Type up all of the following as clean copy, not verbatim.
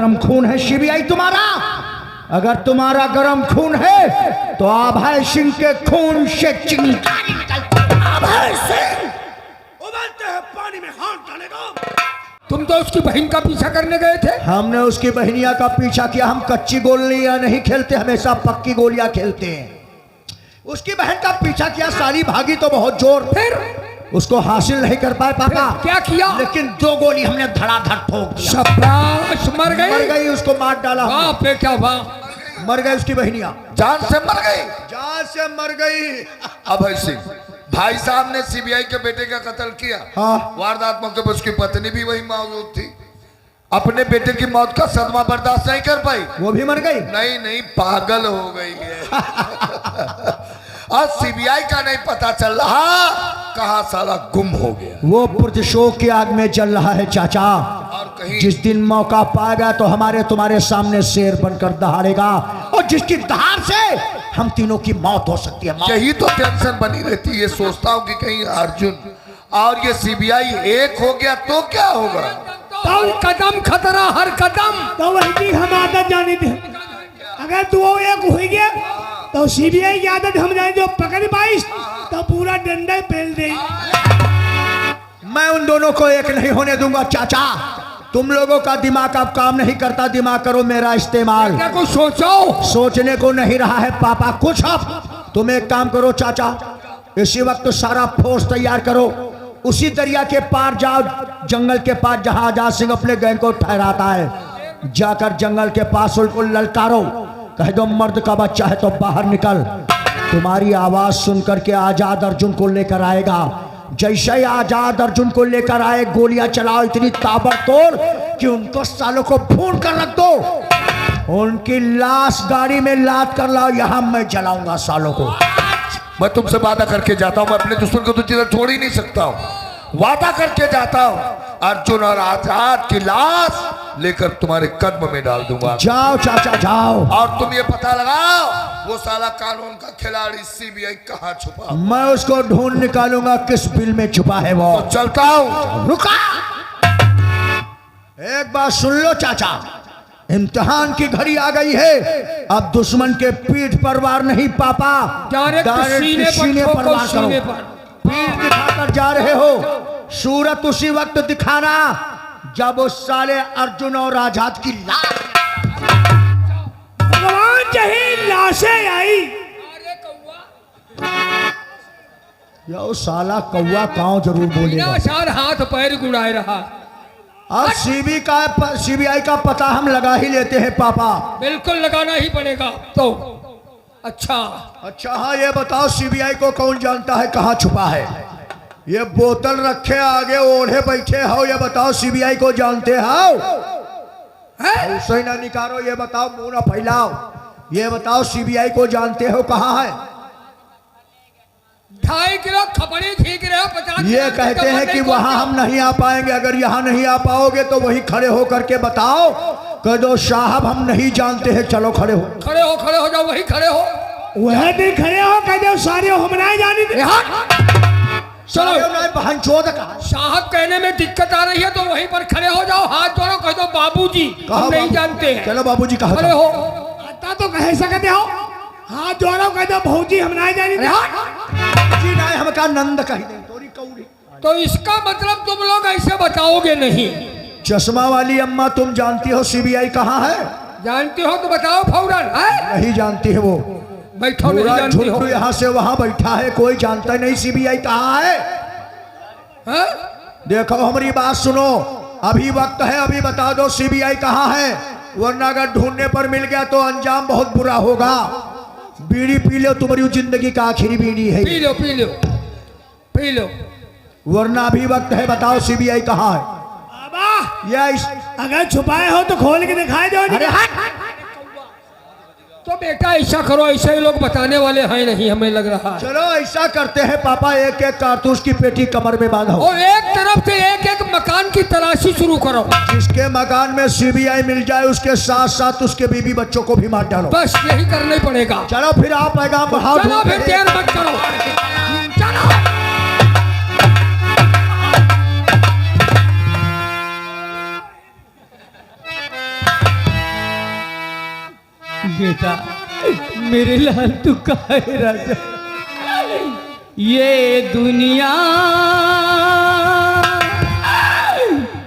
गरम खून है सीबीआई तुम्हारा? अगर तुम्हारा गरम खून है तो अभय सिंह के खून से चिंगारी निकलती है। अभय सिंह उबलते हैं पानी में हाथ डालेगा। तुम तो उसकी बहन का पीछा करने गए थे। हमने उसकी बहनिया का पीछा किया। हम कच्ची गोलियां नहीं खेलते, हमेशा पक्की गोलियां खेलते हैं। उसकी बहन का पीछा किया, साली भागी तो बहुत जोर, फिर उसको हासिल नहीं कर पाए पापा। क्या किया? लेकिन 2 गोली हमने धड़ाधड़ ठोक दिया। शाबाश, मर गई। उसको मार डाला। वाह बेटा वाह। मर गई उसकी बहनिया, जान से मर गई। जान से मर गई। अभय सिंह भाई साहब ने सीबीआई के बेटे का कत्ल किया। हाँ। वारदात मौके पर उसकी पत्नी भी वही मौजूद थी। अपने बेटे की मौत का सदमा बर्दाश्त नहीं कर पाई, वो भी मर गई। नहीं पागल हो गई है। आज सीबीआई का नहीं पता चल रहा कहां साला गुम हो गया। वो प्रतिशोध की आग में जल रहा है चाचा। और कहीं जिस दिन मौका पाएगा तो हमारे तुम्हारे सामने शेर बनकर दहाड़ेगा, और जिसकी दहाड़ से हम तीनों की मौत हो सकती है। यही तो टेंशन बनी रहती है। ये सोचता हूँ कि कहीं अर्जुन और ये सीबीआई एक हो गया तो क्या होगा। तो कदम खतरा हर कदम। तो वही हम आदत जानी थी। अगर 2 एक हो गया तो सीबीआई की आदत हम जाने जो पकड़ पाई तो पूरा डंडा पेल दे। मैं उन दोनों को एक नहीं होने दूंगा चाचा। तुम लोगों का दिमाग अब काम नहीं करता, दिमाग करो मेरा इस्तेमाल। क्या कुछ सोचो। सोचने को नहीं रहा है पापा कुछ। अब तुम एक काम करो चाचा, इसी वक्त सारा फोर्स तैयार करो, उसी दरिया के पार जाओ, जंगल के पास जहां आजाद सिंह अपने गैंग को ठहराता है, जाकर जंगल के पास उनको ललकारो, कह दो मर्द का बच्चा है तो बाहर निकल। तुम्हारी आवाज सुनकर के आजाद अर्जुन को लेकर आएगा। जैसे ही आजाद अर्जुन को लेकर आए, गोलियां चलाओ इतनी ताबड़तोड़ कि उनको सालों को भून कर रख दो। उनकी लाश गाड़ी में लाद कर लाओ, यहां मैं जलाऊंगा सालों को। मैं तुमसे वादा करके जाता हूँ, मैं अपने दुश्मन को तो जिधर छोड़ ही नहीं सकता हूँ। वादा करके जाता हूँ, अर्जुन और आजाद की लाश लेकर तुम्हारे कदम में डाल दूंगा। जाओ चाचा जाओ। और तुम ये पता लगाओ वो साला कानून का खिलाड़ी सीबीआई कहाँ छुपा। मैं उसको ढूंढ निकालूंगा किस बिल में छुपा है वो। तो चलता हूँ। रुका, एक बात सुन लो चाचा, इम्तिहान की घड़ी आ गई है। अब दुश्मन के पीठ पर वार नहीं पापा, डायरेक्ट सीने पर वार करो। पीठ दिखाकर जा रहे हो, सूरत उसी वक्त दिखाना जब उस साले अर्जुन और आजाद की लाश। भगवान चाहे लाशें आई। यो साला कौवा काव जरूर बोलेगा। सार हाथ पैर गुड़ाए रहा। अब सीबीआई का पता हम लगा ही लेते हैं पापा। बिल्कुल लगाना ही पड़ेगा। तो अच्छा हाँ, ये बताओ सीबीआई को कौन जानता है कहाँ छुपा है? ये बोतल रखे आगे ओढ़े बैठे हो, ये बताओ सीबीआई को जानते हो? उसे ना निकालो, ये बताओ, मुंह ना फैलाओ, ये बताओ सीबीआई को जानते हो कहाँ है? 2.5 किलो खपड़ी ठीक रहे हो, 50। ये कहते हैं कि वहां हम नहीं आ पाएंगे। अगर यहाँ नहीं आ पाओगे तो वही खड़े हो करके बताओ, कह दो साहब हम नहीं जानते हैं, चलो खड़े हो जाओ, वही खड़े हो। वह दिन खड़े हो, कह दो सारे हमने जानी थी। चलो बहन चोद का साहब कहने में दिक्कत आ रही है तो वहीं पर खड़े हो जाओ, हाथ जोड़ो, कह दो बाबूजी हम नहीं जानते हैं। चलो बाबूजी कहा खड़े हो। आता तो कह सकते हो, हाथ जोड़ो, कह दो भौजी हम नहीं जानी थी। जी नहीं, हम का नंद कही दे तोरी कौड़ी। तो इसका मतलब तुम लोग ऐसे बताओगे नहीं। चश्मा वाली अम्मा तुम जानती हो सीबीआई कहाँ है? जानती हो तो बताओ फौरन। नहीं जानती है वो। बैठो, नहीं जानती हो। यहाँ से वहां बैठा है, कोई जानता नहीं सीबीआई कहाँ है। देखो हमारी बात सुनो, अभी वक्त है, अभी बता दो सीबीआई कहाँ है, वरना अगर ढूंढने पर मिल गया तो अंजाम बहुत बुरा होगा। बीड़ी पी लो, तुम्हारी जिंदगी का आखिरी बीड़ी है। P low P low P low, वरना अभी वक्त है, बताओ सीबीआई कहाँ है? अगर छुपाए हो तो खोल के दिखाई दो। अरे तो बेटा ऐसा करो, ऐसे ही लोग बताने वाले हैं नहीं, हमें लग रहा है। चलो ऐसा करते हैं पापा, एक एक कारतूस की पेटी कमर में बांधो और एक तरफ से एक एक मकान की तलाशी शुरू करो। जिसके मकान में सीबीआई मिल जाए उसके साथ साथ उसके बीवी बच्चों को भी मार डालो। बस यही करना ही पड़ेगा। चलो फिर आप पैगाम बढ़ाओ। चलो फिर देर मत करो, चलो। मेरे लाल तू काहे राजा, ये दुनिया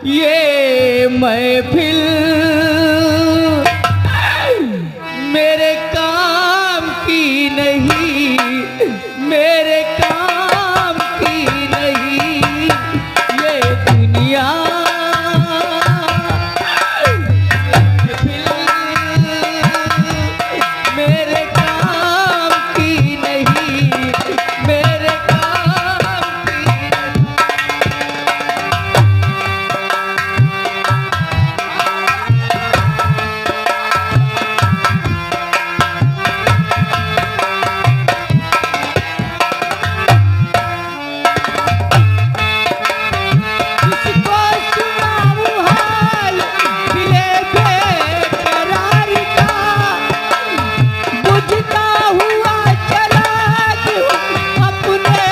ये महफिल मेरे काम की नहीं, मेरे काम की नहीं, ये दुनिया मेरे काम की नहीं, मेरे काम की किसको सुनाऊं हाल दिले बेकरार का, बुझता हुआ चराग अपने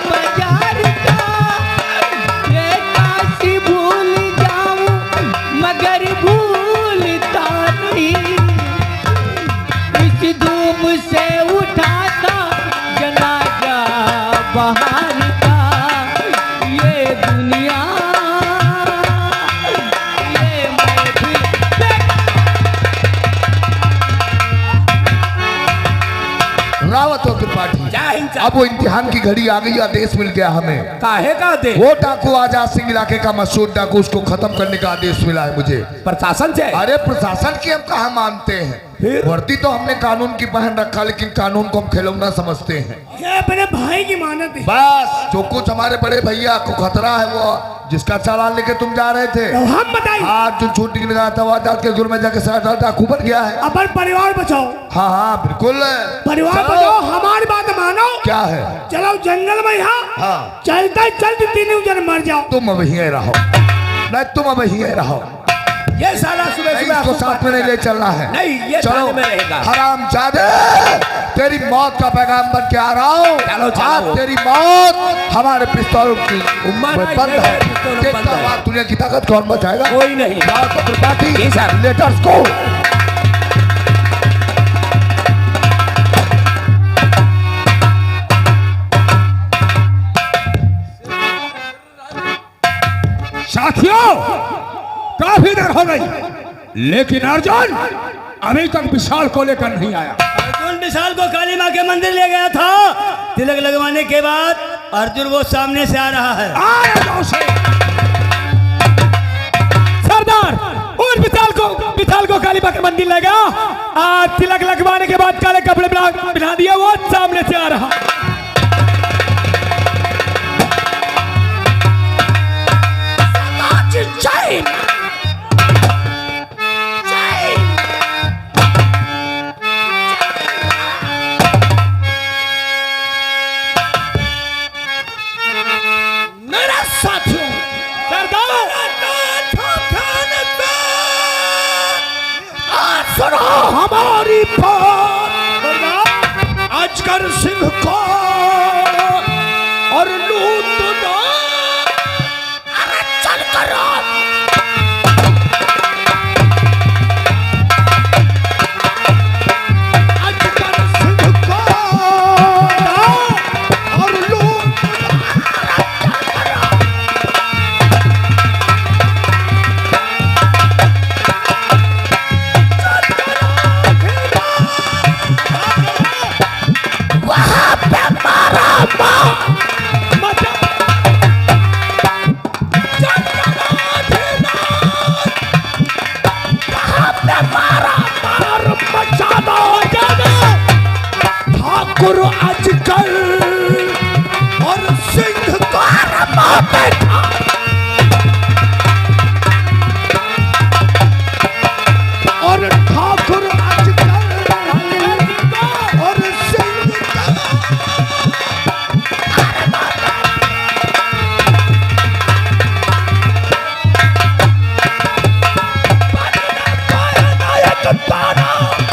बाजार का, ये काशी भूल जाऊं मगर भूलता नहीं, इस धूम से उठाता जनाजा बहार का, ये दुनिया ये महफिल रावतों की पार्टी। अब वो इम्तिहान की घड़ी आ गई, आदेश मिल गया हमें। काहे का दे वो डाकू आजाद सिंह इलाके का मशहूर डाकू, उसको खत्म करने का आदेश मिला है मुझे। प्रशासन से? अरे प्रशासन की हम कहाँ मानते हैं, वर्दी तो हमने कानून की पहन रखा, लेकिन कानून को हम खिलौना समझते हैं। ये अपने भाई की मानत है। बस जो कुछ हमारे बड़े भैया को खतरा है, वो जिसका चालान लेके तुम जा रहे थे, तो हम बताइए आज जो छूट के गया था वो आजाद के जुर्म में जाके सारा डाकू बन गया है। अपन परिवार बचाओ, हाँ हाँ बिल्कुल परिवार चलो। बचाओ, हमारी बात मानो। क्या है? चलो जंगल में यहाँ हाँ चलते चलते तीनों जन मर जाओ। तुम अब यहीं रहो, नहीं तुम अब यहीं रहो, ये साला सुबह नहीं, सुबह इसको आपको साथ में नहीं ले चलना है। नहीं, ये चलो थाने में रहेगा। हराम जादे, तेरी मौत का पैगाम बन के आ रहा हूँ। चलो, चलो। आज तेरी मौत हमारे पिस्तौल की उम्र में भाई, बंद है। पिस्तौल देखता बंद है। हूँ आज दुनिया की ताकत कौन बचाएगा। कोई नहीं। पार्टी जी सर। लेटर्स को साथियों, काफी देर हो गई, लेकिन अर्जुन अभी तक विशाल को लेकर नहीं आया। अर्जुन विशाल को काली माँ के मंदिर ले गया था। तिलक लगवाने के बाद अर्जुन वो सामने से आ रहा है। आया जाओ से। सरदार उन विशाल को काली माँ के मंदिर ले गया, आज तिलक लगवाने के बाद काले कपड़े बिठा दिए, वो सामने से आ रहा। मेरा साथियों, सरदार आज सुनो हमारी बात, अजगर सिंह को और लूट दो, अरे चल करो। अजगर सिंह को और लूट ठाकुर अजगर और सिंह द्वारा बैठा, और ठाकुर अजगर और सिंह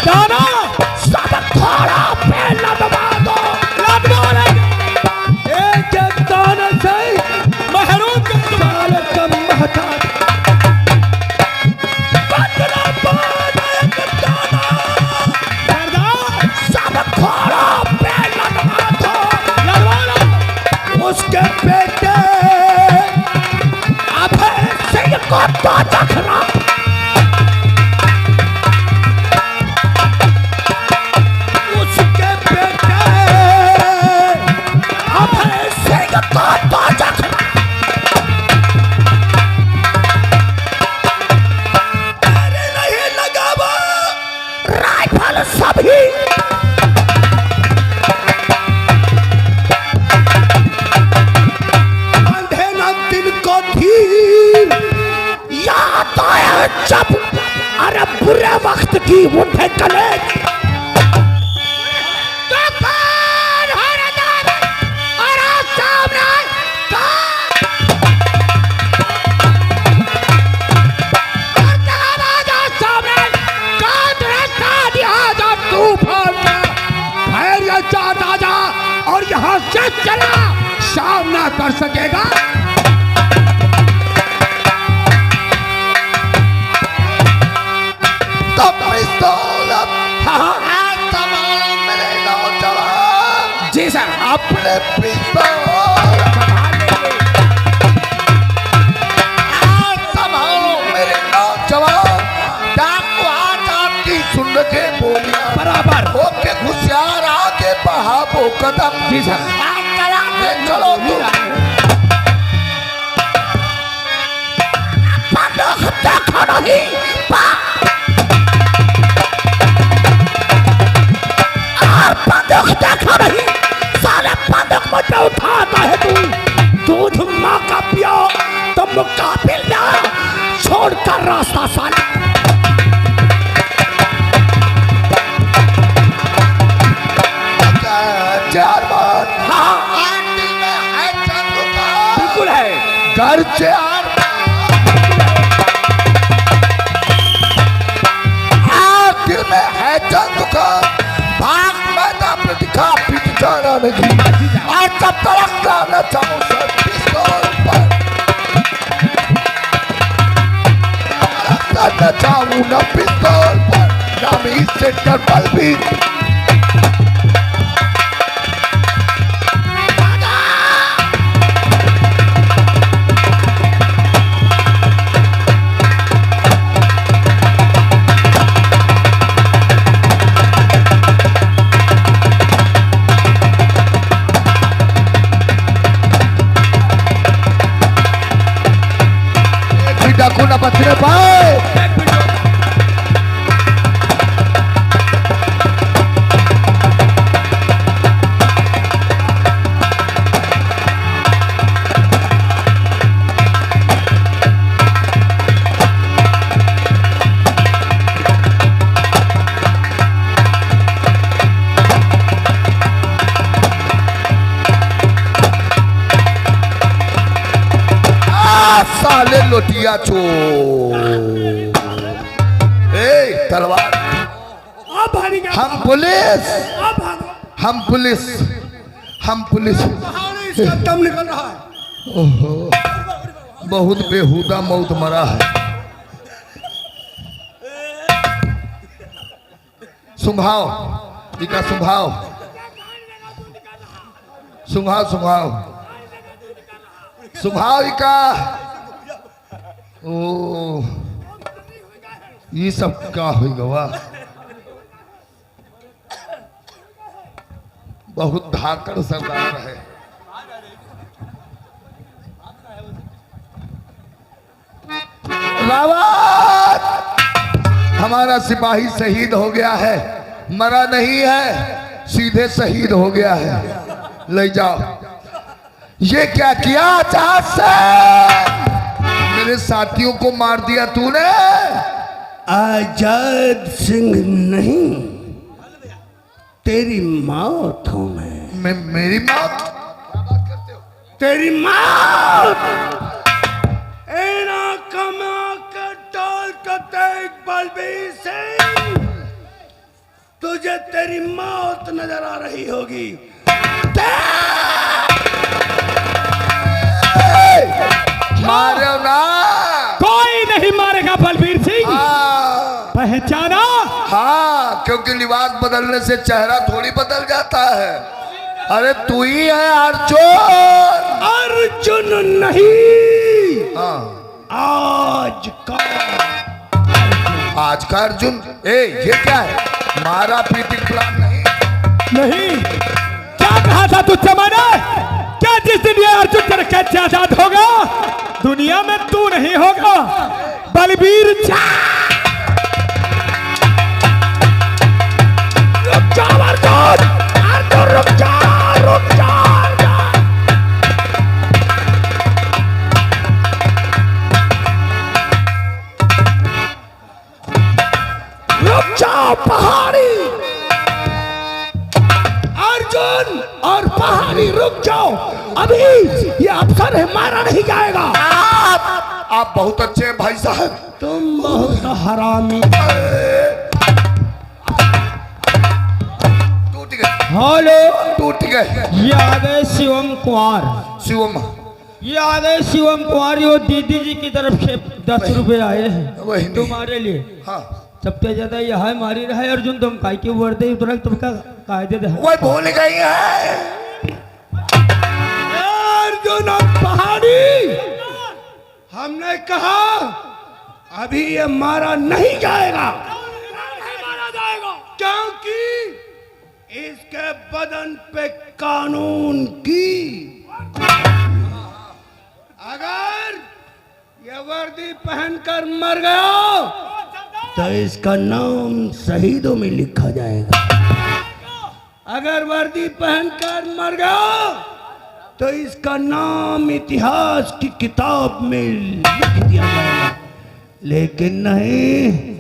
दाना सब थोड़ा पे लदवा दो, लदवा ले। एक दाना से महरू को तो चखना। उसके बेटे अभय सिंह को तो चखना। अरे नहीं लगावा राइफल सभी। याद आया जब अरे बुरे वक्त की उठे कले तो कौन हरदम अरे सामने सामने तूफान में चाहता जा और यहाँ से चला सामना कर सकेगा। जी सर अपने पिस्तौल संभालो मेरे नौजवान। डाकू आज आपकी सुन के बोलिया बराबर होके होशियार आगे बढ़ाओ कदम। जी सर चलो तुम देखो नहीं बंदूक देखो नहीं साले बंदूक मुझे उठाता है तू दूध माँ का पियो तो मुकाबिल ना छोड़कर रास्ता साले। चार बार हाँ आरती में है चंदू का बिल्कुल है घर से आरती में है चंदू का भाग मैदान में दिखा पीट जाना नहीं। और तब तक जाना चाहूँ सर पिस्तौल पर जाना चाहूँ न पिस्तौल पर न मी सेंटर पर भी। डाकू न बचने पाए। साले लोटिया चोर ए तलवार। अब भारी का हम पुलिस अब भागो। हम पुलिस हम पुलिस। इसका दम निकल रहा है। ओहो बहुत बेहुदा मौत मरा है। सुंघाओ इका सुंघाओ सुंघाओ सुंघाओ सुंघाओ इका। ओ ये सब क्या हो गवा। बहुत धाकड़ सरदार है। रावत हमारा सिपाही शहीद हो गया है, मरा नहीं है, सीधे शहीद हो गया है। ले जाओ। ये क्या किया जहाज से? मेरे साथियों को मार दिया तूने। आजाद सिंह नहीं, तेरी मौत हूं मैं। मेरी मौत? तेरी मौत एना कमा कर डाल कते बलबीर सिंह, तुझे तेरी मौत नजर आ रही होगी। मारो ना। कोई नहीं मारेगा बलबीर सिंह। हाँ, पहचाना? हाँ, क्योंकि लिबास बदलने से चेहरा थोड़ी बदल जाता है। अरे तू ही है अर्जुन। अर्जुन नहीं, हाँ, आज का आज का अर्जुन। ए ये क्या है? मारा पीटी प्लान नहीं। नहीं, क्या कहा था तुझसे मैंने? क्या जिस दिन ये अर्जुन तेरे कैद से आजाद होगा, दुनिया में तू नहीं होगा, बलबीर रुक जा अर्जुन, अर्जुन रुक जा, रुक जा, रुक जाओ पहाड़ी। अर्जुन और पहाड़ी रुक जाओ, अभी ये अफसर है, मारा नहीं जाएगा। आप बहुत अच्छे हैं भाई साहब। तुम बहुत हरामी। टूट गए, हेलो, टूट गए। ये आ गए शिवम कुमार, शिवम ये आ गए शिवम कुमार। ये दीदी जी की तरफ से 10 रुपए आए हैं वही नहीं। तुम्हारे लिए। हाँ सबसे ज्यादा यह मारी रहा है अर्जुन, तुम काय के वर्दे उतरा तुमका कायदे दे वो भूल गई है। अर्जुन और पहाड़ी, हमने कहा अभी ये मारा नहीं जाएगा, क्योंकि इसके बदन पे कानून की, अगर ये वर्दी पहनकर मर गया तो इसका नाम शहीदों में लिखा जाएगा। अगर वर्दी पहनकर मर गया तो इसका नाम इतिहास की किताब में लिख दिया जाएगा। लेकिन नहीं,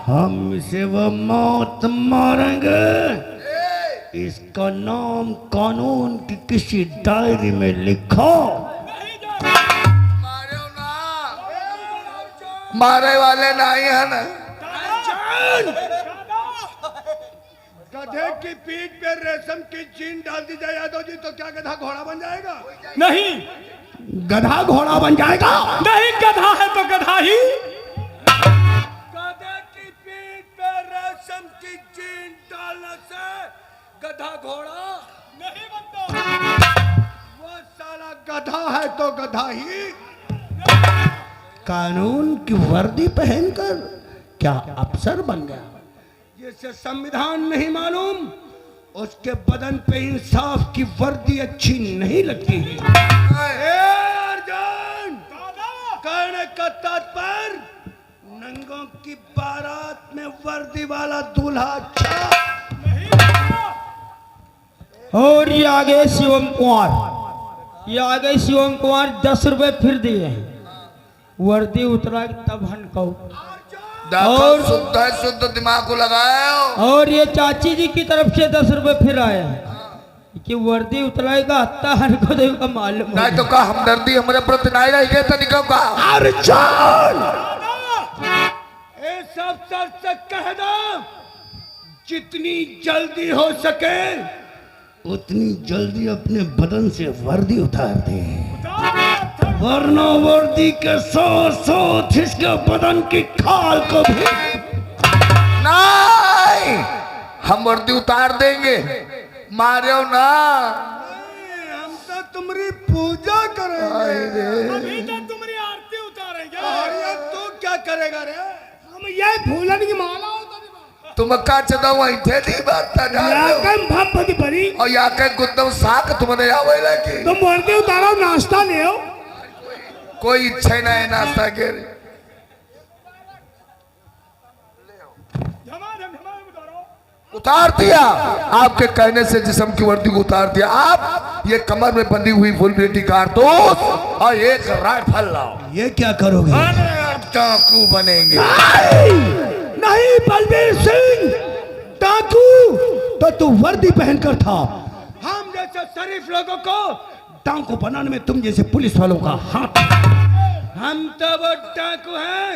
हम इसे वो मौत मारेंगे, इसका नाम कानून की किसी डायरी में लिखो। मारे वाले नहीं है ना। गधे की पीठ पे रेशम की चीन डाल दी जाए यादव जी, तो क्या गधा घोड़ा बन जाएगा? नहीं, गधा घोड़ा बन जाएगा नहीं, गधा है तो गधा ही। गधे की पीठ पे रेशम की चीन डालने से गधा घोड़ा नहीं बनता। वो साला गधा है तो गधा ही। कानून की वर्दी पहनकर क्या अफसर बन गया? जिसे संविधान नहीं मालूम, उसके बदन पे इंसाफ की वर्दी अच्छी नहीं लगती है। अर्जुन, कहने का तात्पर्य, नंगों की बारात में वर्दी वाला दूल्हा अच्छा। और ये आगे शिवम कुमार, ये आगे शिवम कुमार 10 रुपए फिर दिए हैं। वर्दी उतरा तब हनको। और शुद्ध दिमाग को लगाओ। और ये चाची जी की तरफ से 10 रुपए फिर आए हैं कि वर्दी उतराएगा हत्ता हनको देगा मालूम नहीं तो का हमदर्दी हमारे प्रति नहीं रही तो निकल का। अर्जुन, ये सब सच से कह दो, जितनी जल्दी हो सके उतनी जल्दी अपने बदन से वर्दी उतार दे, वरना वर्दी के साथ इसके बदन की खाल को भी। नहीं, हम वर्दी उतार देंगे, मारे ना। हम तो तुम्हारी पूजा करेंगे, अभी तो तुम्हारी आरती उतारेंगे। अरे तू क्या करेगा रे? हम ये फूलन की माला तुम का चदा वहीं थे दी बात था याकम भपति परी, और या के गुद्दम साक तुमने आवेला की तुम वर्दी उतारो, नाश्ता ले आओ। कोई इच्छा ही नहीं नाश्ता के। उतार दिया आपके कहने से, जिस्म की वर्दी को उतार दिया। आप ये कमर में बंधी हुई फुल प्लेटी कारतूस और एक राइफल लाओ। ये क्या करोगे? डाकू बनेंगे। नहीं बलबीर सिंह, डाकू तो तू वर्दी पहनकर था। हम जैसे शरीफ लोगों को डाकू बनाने में तुम जैसे पुलिस वालों का हाथ। हम तो वो डाकू हैं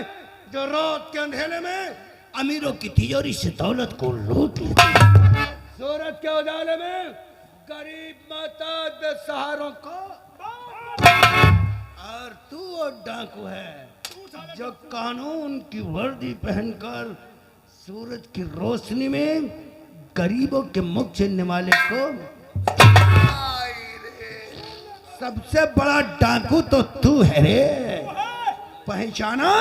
जो रात के अंधेरे में अमीरों की तिजोरी से दौलत को लूट लेते। सूरत के उजाले में गरीब माता बेसहारों को। और तू वो डाकू है जो कानून की वर्दी पहनकर सूरज की रोशनी में गरीबों के मुख छीनने वाले को। सबसे बड़ा डाकू तो तू है रे। पहचाना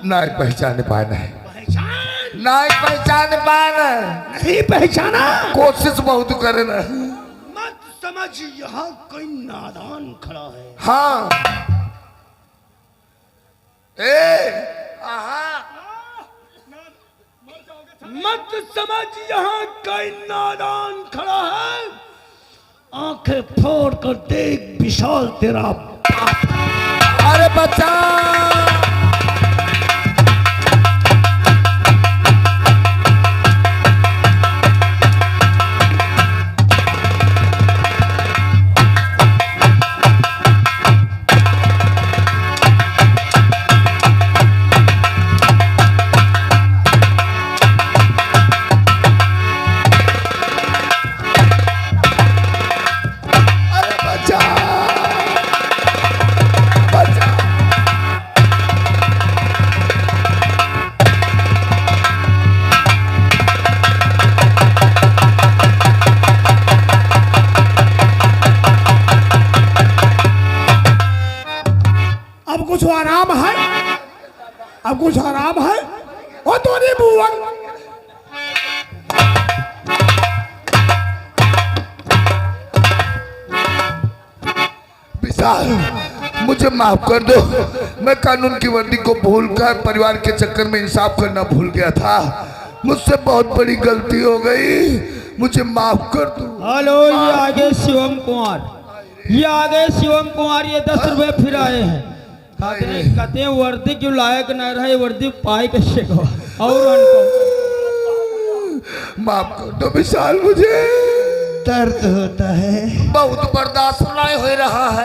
नहीं पहचान पाना है, पहचान नहीं पहचान पाना, नहीं पहचाना। कोशिश बहुत करे ना। मत समझ यहाँ कोई नादान खड़ा है। हाँ ए आहा मत समझ यहाँ कोई नादान खड़ा है। आंखें फोड़ कर देख विशाल तेरा बाप। अरे बच्चा अरे बच्चा बच्चा अब कुछ आराम है, अब कुछ आराम है। ओ तोरी बुआ विशाल मुझे माफ कर दो, मैं कानून की वर्दी को भूलकर परिवार के चक्कर में इंसाफ करना भूल गया था। मुझसे बहुत बड़ी गलती हो गई, मुझे माफ कर दो। हेलो, ये आगे शिवम कुमार, ये आगे शिवम कुमार, ये 10 रुपए फिर आए हैं। कहते हैं वर्दी क्यों लायक नहीं रहा, ये वर्दी पाए कैसे को और उनको माफ कर दो विशाल, मुझे दर्द होता है। बहुत बर्दाश्त नहीं हो रहा है।